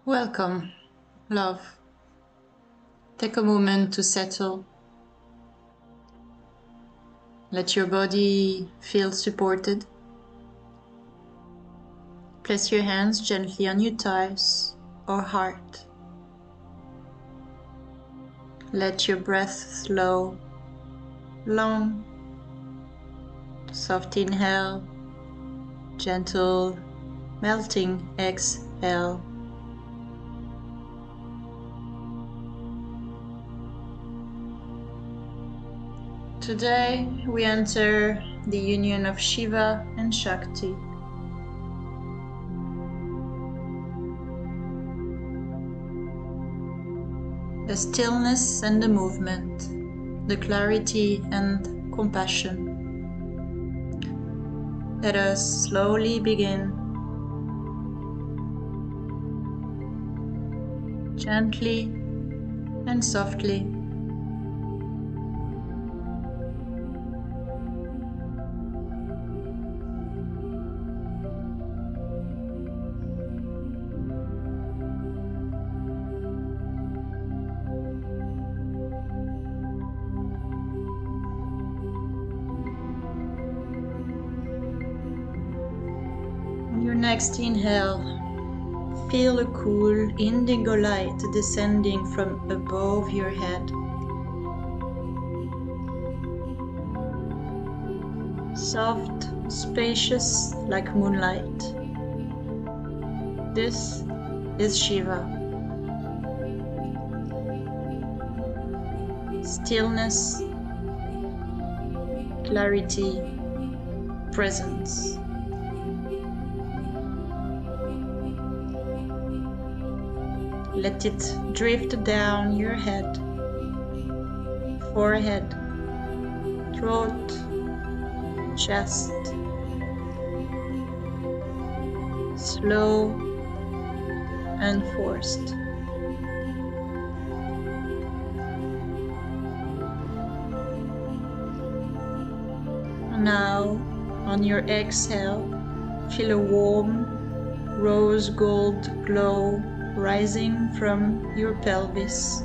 Welcome, love. Take a moment to settle. Let your body feel supported. Place your hands gently on your thighs or heart. Let your breath flow long. Soft inhale, gentle melting exhale. Today we enter the union of Shiva and Shakti. The stillness and the movement, the clarity and compassion. Let us slowly begin. Gently and softly. On your next inhale, feel a cool indigo light descending from above your head. Soft, spacious like moonlight. This is Shiva. Stillness, clarity, presence. Let it drift down your head, forehead, throat, chest. Slow and forced. Now, on your exhale, feel a warm rose gold glow rising from your pelvis.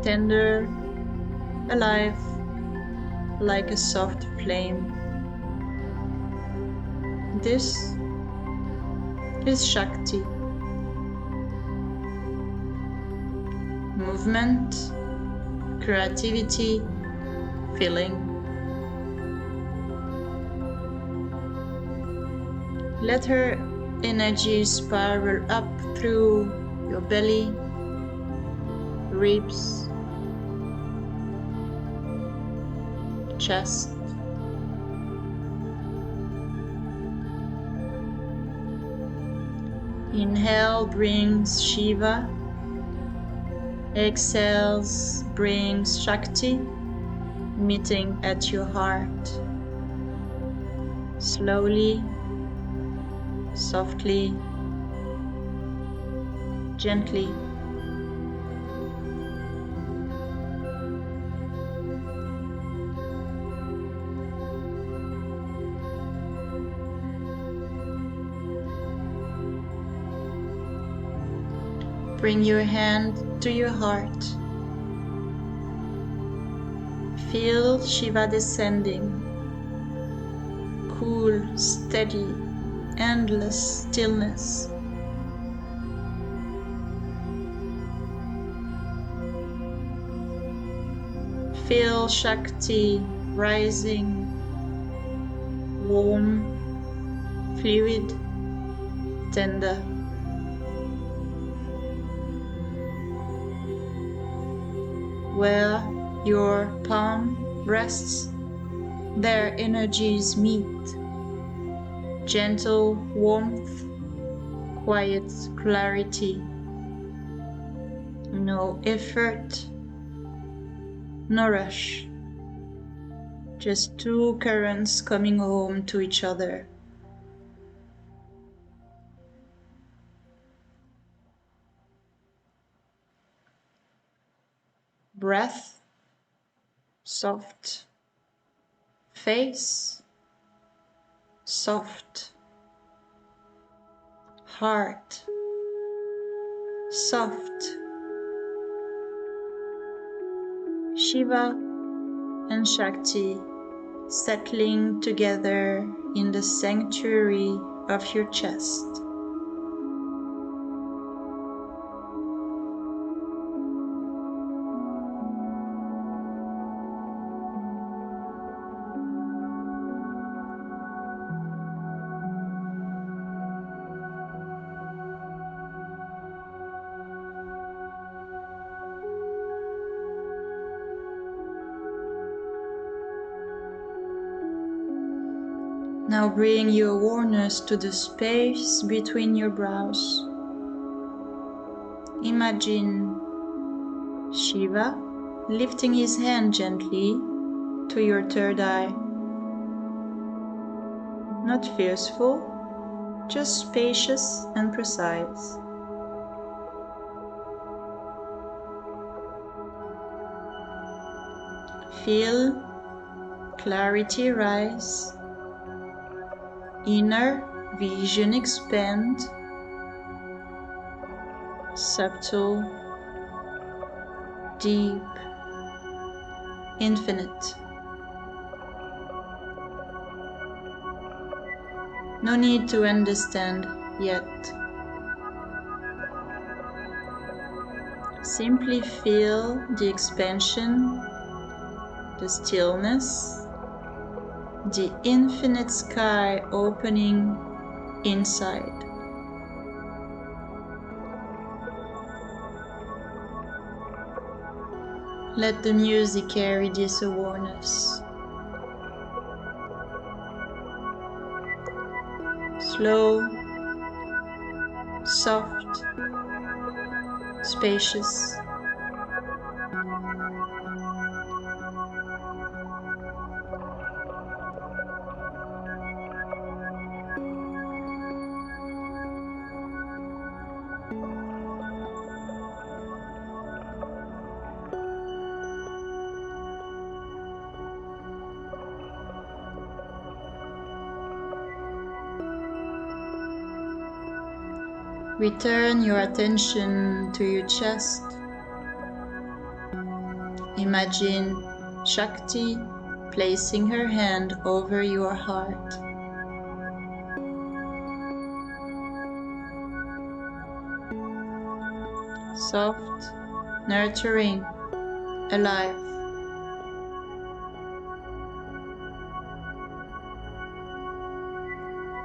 Tender, alive, like a soft flame. This is Shakti. Movement, creativity, feeling. Let her energy spiral up through your belly, ribs, chest. Inhale brings Shiva. Exhales brings Shakti, meeting at your heart. Slowly, softly, gently. Bring your hand to your heart. Feel Shiva descending. Cool, steady, endless stillness. Feel Shakti rising, warm, fluid, tender. Where your palm rests, their energies meet. Gentle warmth, quiet clarity. No effort, no rush. Just two currents coming home to each other. Breath, soft. Face, soft. Heart, soft. Shiva and Shakti settling together in the sanctuary of your chest. Now bring your awareness to the space between your brows. Imagine Shiva lifting his hand gently to your third eye. Not forceful, just spacious and precise. Feel clarity rise, inner vision expand, subtle, deep, infinite. No need to understand yet. Simply feel the expansion, the stillness, the infinite sky opening inside. Let the music carry this awareness. Slow, soft, spacious. Return your attention to your chest. Imagine Shakti placing her hand over your heart. Soft, nurturing, alive.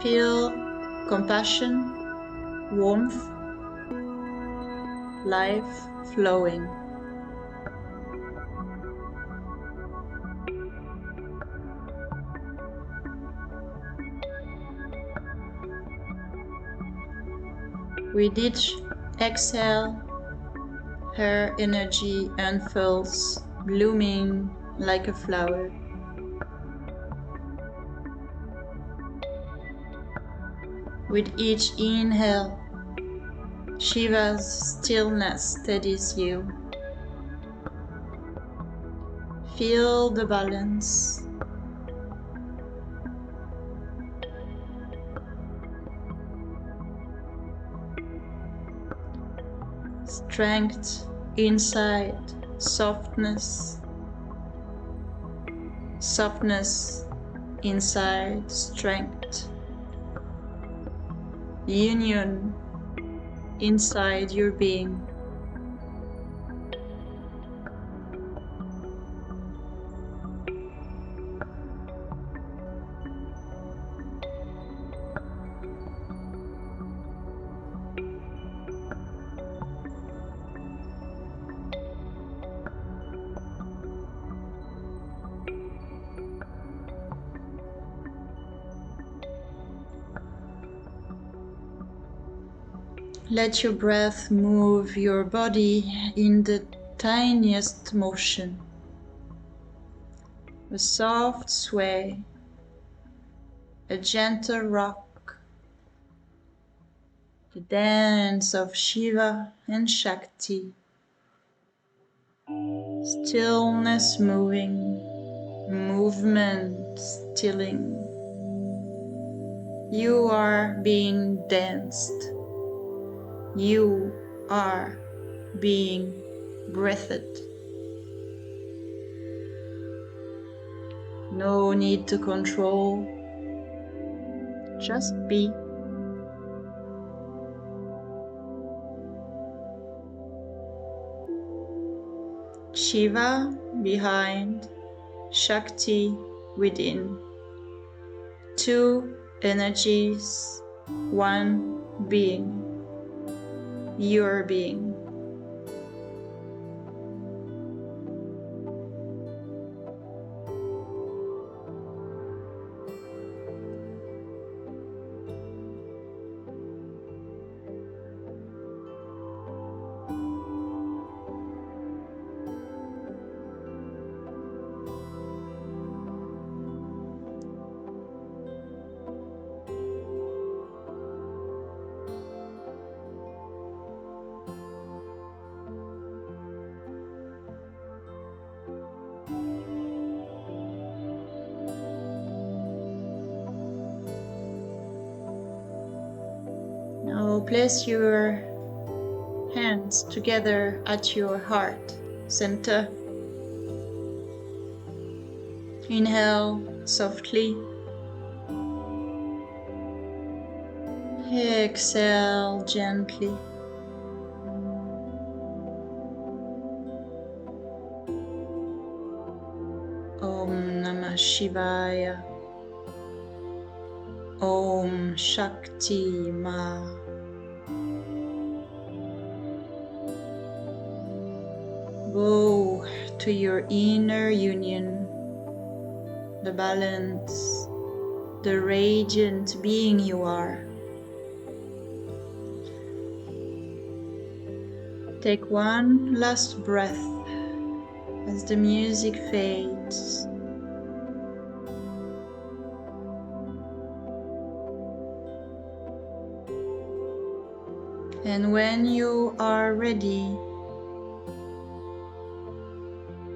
Feel compassion, warmth, life flowing. With each exhale, her energy unfurls, blooming like a flower. With each inhale, Shiva's stillness steadies you. Feel the balance. Strength inside, softness. Softness inside, strength. Union inside your being. Let your breath move your body in the tiniest motion. A soft sway, a gentle rock, the dance of Shiva and Shakti. Stillness moving, movement stilling. You are being danced. You are being breathed. No need to control, just be. Shiva behind, Shakti within. Two energies, one being, your being. Now place your hands together at your heart center. Inhale softly. Exhale gently. Om Namah Shivaya. Om Shakti Ma. Go to your inner union, the balance, the radiant being you are. Take one last breath as the music fades. And when you are ready,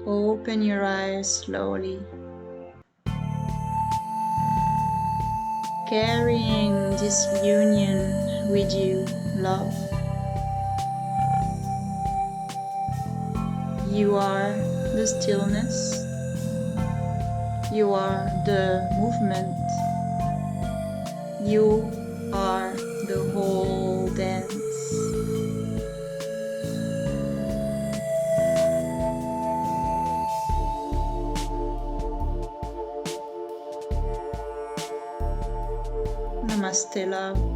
open your eyes slowly, carrying this union with you, love. You are the stillness. You are the movement. You are the whole dance. Namaste, love.